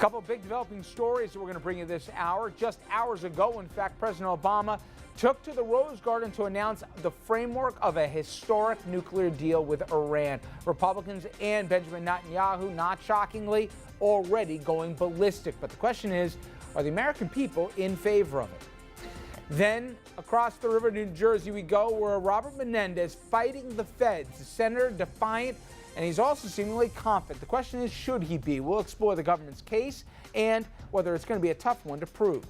Couple of big developing stories that we're going to bring you this hour. Just hours ago, in fact, President Obama took to the Rose Garden to announce the framework of a historic nuclear deal with Iran. Republicans and Benjamin Netanyahu, not shockingly, already going ballistic. But the question is, are the American people in favor of it? Then, across the river to New Jersey we go, where Robert Menendez fighting the feds, the senator defiant, and he's also seemingly confident. The question is, should he be? We'll explore the government's case and whether it's going to be a tough one to prove.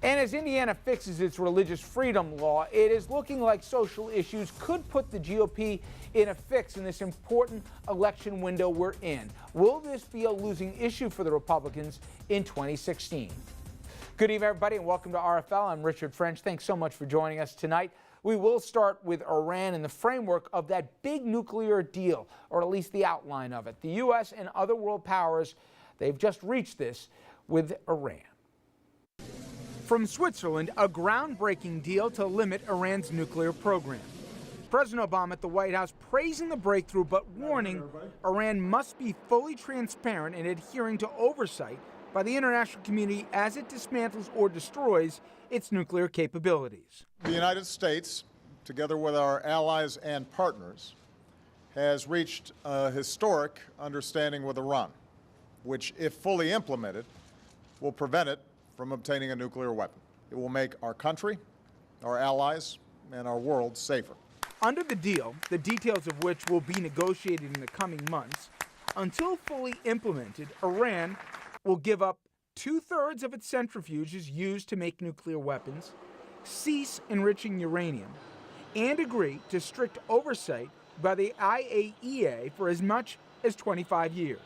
And as Indiana fixes its religious freedom law, it is looking like social issues could put the GOP in a fix in this important election window we're in. Will this be a losing issue for the Republicans in 2016? Good evening, everybody, and welcome to RFL. I'm Richard French. Thanks so much for joining us tonight. We will start with Iran and the framework of that big nuclear deal, or at least the outline of it. The U.S. and other world powers, they've just reached this with Iran. From Switzerland, a groundbreaking deal to limit Iran's nuclear program. President Obama at the White House praising the breakthrough, but warning Iran must be fully transparent in adhering to oversight by the international community as it dismantles or destroys its nuclear capabilities. The United States, together with our allies and partners, has reached a historic understanding with Iran, which, if fully implemented, will prevent it from obtaining a nuclear weapon. It will make our country, our allies, and our world safer. Under the deal, the details of which will be negotiated in the coming months, until fully implemented, Iran will give up 2/3 of its centrifuges used to make nuclear weapons, cease enriching uranium, and agree to strict oversight by the IAEA for as much as 25 years.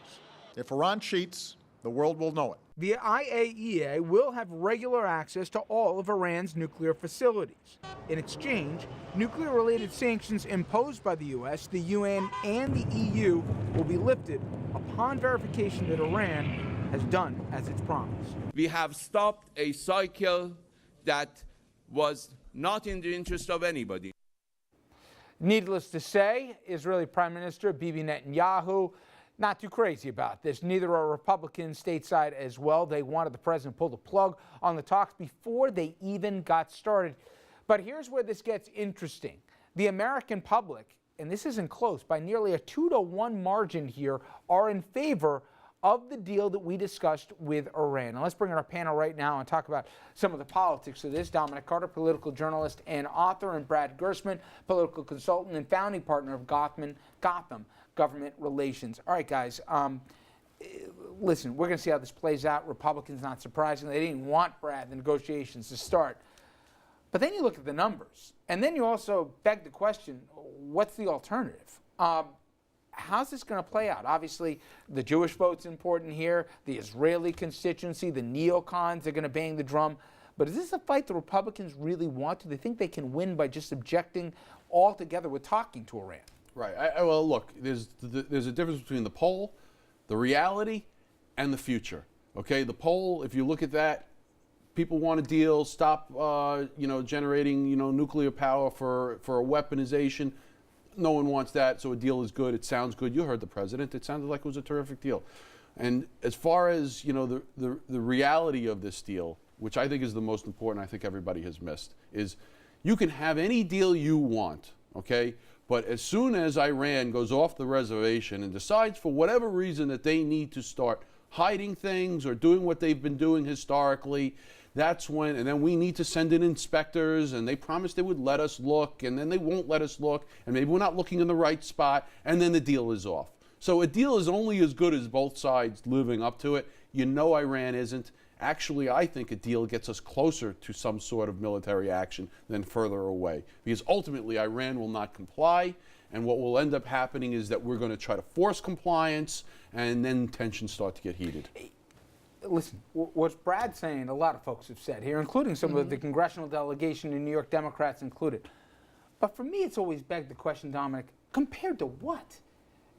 If Iran cheats, the world will know it. The IAEA will have regular access to all of Iran's nuclear facilities. In exchange, nuclear-related sanctions imposed by the U.S., the UN, and the EU will be lifted upon verification that Iran has done as it's promised. We have stopped a cycle that was not in the interest of anybody. Needless to say, Israeli Prime Minister Bibi Netanyahu not too crazy about this. Neither are Republicans stateside as well. They wanted the president to pull the plug on the talks before they even got started. But here's where this gets interesting. The American public, and this isn't close, by nearly a 2-to-1 margin here, are in favor of the deal that we discussed with Iran. Now let's bring in our panel right now and talk about some of the politics of this. Dominic Carter, political journalist and author, and Brad Gersman, political consultant and founding partner of Gotham Government Relations. All right, guys, listen, we're going to see how this plays out. Republicans, not surprisingly, they didn't want Brad, the negotiations to start. But then you look at the numbers, and then you also beg the question, what's the alternative? How's this going to play out? Obviously, the Jewish vote's important here, the Israeli constituency, the neocons are going to bang the drum. But is this a fight the Republicans really want? Do they think they can win by just objecting altogether with talking to Iran? Right. Well, look, there's a difference between the poll, the reality, and the future. Okay, the poll, if you look at that, people want a deal, stop, generating, nuclear power for a weaponization. No one wants that, so a deal is good. It sounds good. You heard the president. It sounded like it was a terrific deal. And as far as, the reality of this deal, which I think is the most important, I think everybody has missed, is you can have any deal you want, okay? But as soon as Iran goes off the reservation and decides for whatever reason that they need to start hiding things or doing what they've been doing historically, that's when, and then we need to send in inspectors, and they promised they would let us look, and then they won't let us look, and maybe we're not looking in the right spot, and then the deal is off. So a deal is only as good as both sides living up to it. Iran isn't. Actually, I think a deal gets us closer to some sort of military action than further away, because ultimately Iran will not comply, and what will end up happening is that we're going to try to force compliance, and then tensions start to get heated. Listen, what's Brad saying, a lot of folks have said here, including some of the congressional delegation and New York Democrats included. But for me, it's always begged the question, Dominic, compared to what?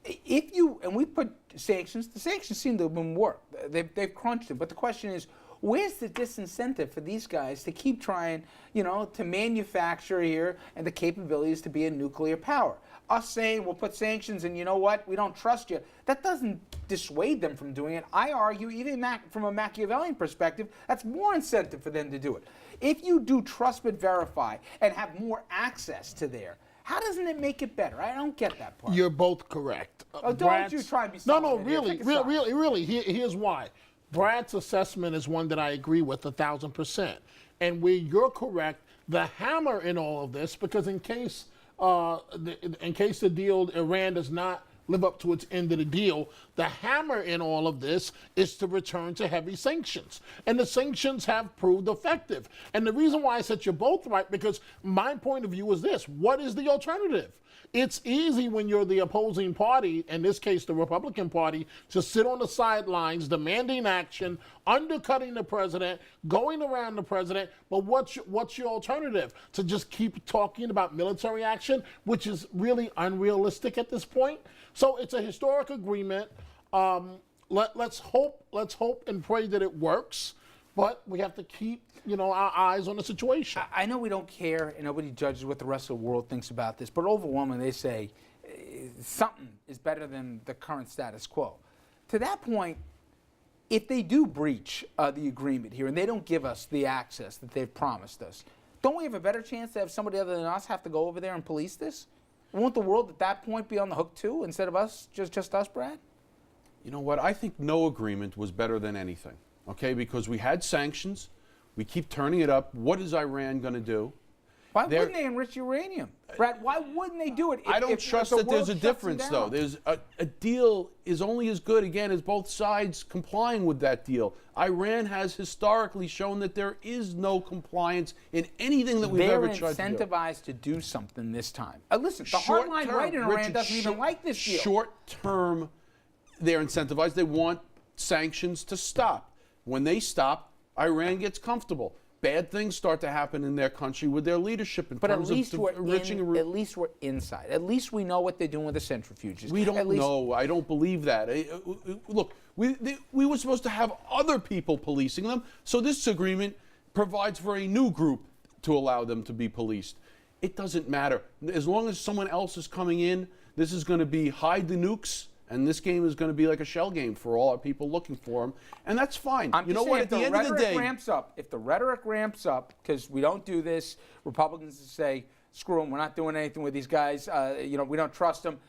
If you, and we put sanctions, the sanctions seem to have been worked. They've crunched it. But the question is, where's the disincentive for these guys to keep trying, to manufacture here and the capabilities to be a nuclear power? Us saying we'll put sanctions and you know what, we don't trust you, that doesn't dissuade them from doing it. I argue, even from a Machiavellian perspective, that's more incentive for them to do it. If you do trust but verify and have more access to there, how doesn't it make it better? I don't get that part. You're both correct. Oh, don't you try and be solid here. Take a side. really. Here's why. Brad's assessment is one that I agree with 1,000%. And where you're correct, the hammer in all of this, because in case the deal, Iran does not live up to its end of the deal, the hammer in all of this is to return to heavy sanctions. And the sanctions have proved effective. And the reason why I said you're both right, because my point of view is this: what is the alternative? It's easy when you're the opposing party, in this case the Republican Party, to sit on the sidelines demanding action, undercutting the president, going around the president. But what's your alternative? To just keep talking about military action, which is really unrealistic at this point. So it's a historic agreement. Let's hope and pray that it works. But we have to keep, our eyes on the situation. I know we don't care, and nobody judges what the rest of the world thinks about this, but overwhelmingly they say something is better than the current status quo. To that point, if they do breach the agreement here and they don't give us the access that they've promised us, don't we have a better chance to have somebody other than us have to go over there and police this? Won't the world at that point be on the hook too, instead of us, just us, Brad? You know what? I think no agreement was better than anything. Okay, because we had sanctions, we keep turning it up. What is Iran going to do? Why wouldn't they enrich uranium? Brad, why wouldn't they do it? I don't trust that there's a difference, though. There's a deal is only as good, again, as both sides complying with that deal. Iran has historically shown that there is no compliance in anything that we've ever tried to do. They're incentivized to do something this time. Listen, the hardline right in Iran doesn't even like this deal. Short term, they're incentivized. They want sanctions to stop. When they stop, Iran gets comfortable. Bad things start to happen in their country with their leadership in terms of enriching. At least we're inside. At least we know what they're doing with the centrifuges. We don't know. I don't believe that. Look, we were supposed to have other people policing them, so this agreement provides for a new group to allow them to be policed. It doesn't matter. As long as someone else is coming in, this is going to be hide the nukes. And this game is going to be like a shell game for all our people looking for them. And that's fine. You know what? At the end of the day, if the rhetoric ramps up, because we don't do this, Republicans say, screw them, we're not doing anything with these guys, we don't trust them.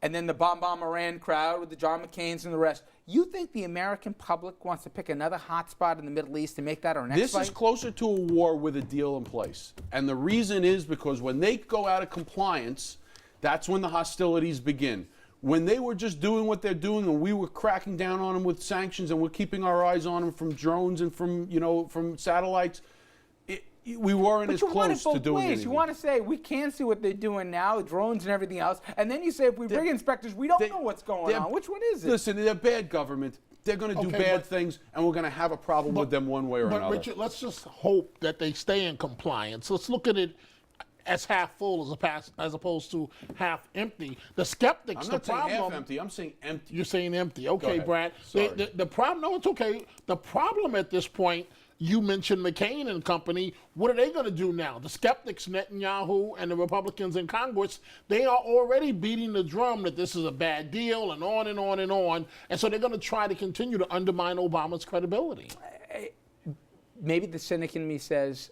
And then the bomb Iran crowd with the John McCains and the rest. You think the American public wants to pick another hot spot in the Middle East and make that our next fight? This is closer to a war with a deal in place. And the reason is because when they go out of compliance, that's when the hostilities begin. When they were just doing what they're doing and we were cracking down on them with sanctions and we're keeping our eyes on them from drones and from satellites, we weren't as close to doing anything. You want to say we can see what they're doing now, drones and everything else, and then you say if we bring inspectors, we don't know what's going on. Which one is it? Listen, they're bad government. They're going to do bad things, and we're going to have a problem with them one way or another. But Richard, let's just hope that they stay in compliance. Let's look at it as half full as opposed to half empty. The skeptics, I'm not saying half empty. I'm saying empty. You're saying empty. Okay, Brad. The problem, no, it's okay. The problem at this point, you mentioned McCain and company. What are they going to do now? The skeptics, Netanyahu, and the Republicans in Congress, they are already beating the drum that this is a bad deal and on and on and on. And so they're going to try to continue to undermine Obama's credibility. Maybe the cynic in me says,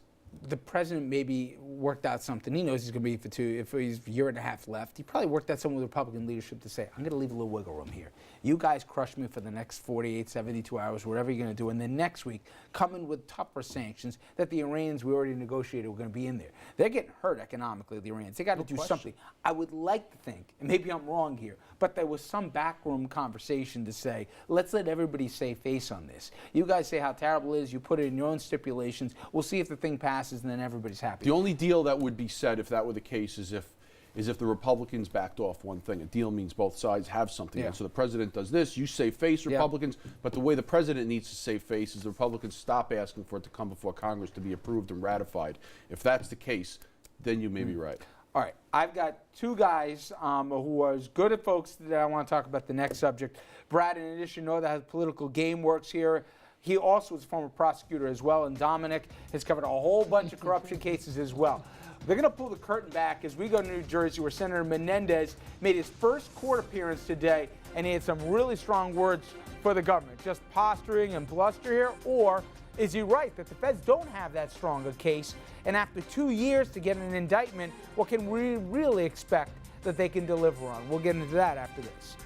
the president maybe worked out something. He knows he's going to be if he's a year and a half left. He probably worked out something with Republican leadership to say, I'm going to leave a little wiggle room here. You guys crush me for the next 48, 72 hours, whatever you're going to do. And then next week, come in with tougher sanctions that the Iranians we already negotiated were going to be in there. They're getting hurt economically, the Iranians. They got to do something. I would like to think, and maybe I'm wrong here, but there was some backroom conversation to say, let's let everybody save face on this. You guys say how terrible it is. You put it in your own stipulations. We'll see if the thing passes, and then everybody's happy. The only deal that would be said if that were the case is if the Republicans backed off one thing. A deal means both sides have something. Yeah. And so the president does this, you save face, Republicans, but the way the president needs to save face is the Republicans stop asking for it to come before Congress to be approved and ratified. If that's the case, then you may be right. All right, I've got two guys who are as good at folks that I want to talk about the next subject. Brad, in addition, know that how the political game works here. He also was a former prosecutor as well, and Dominic has covered a whole bunch of corruption cases as well. They're going to pull the curtain back as we go to New Jersey, where Senator Menendez made his first court appearance today, and he had some really strong words for the government. Just posturing and bluster here, or is he right that the feds don't have that strong a case, and after 2 years to get an indictment, what can we really expect that they can deliver on? We'll get into that after this.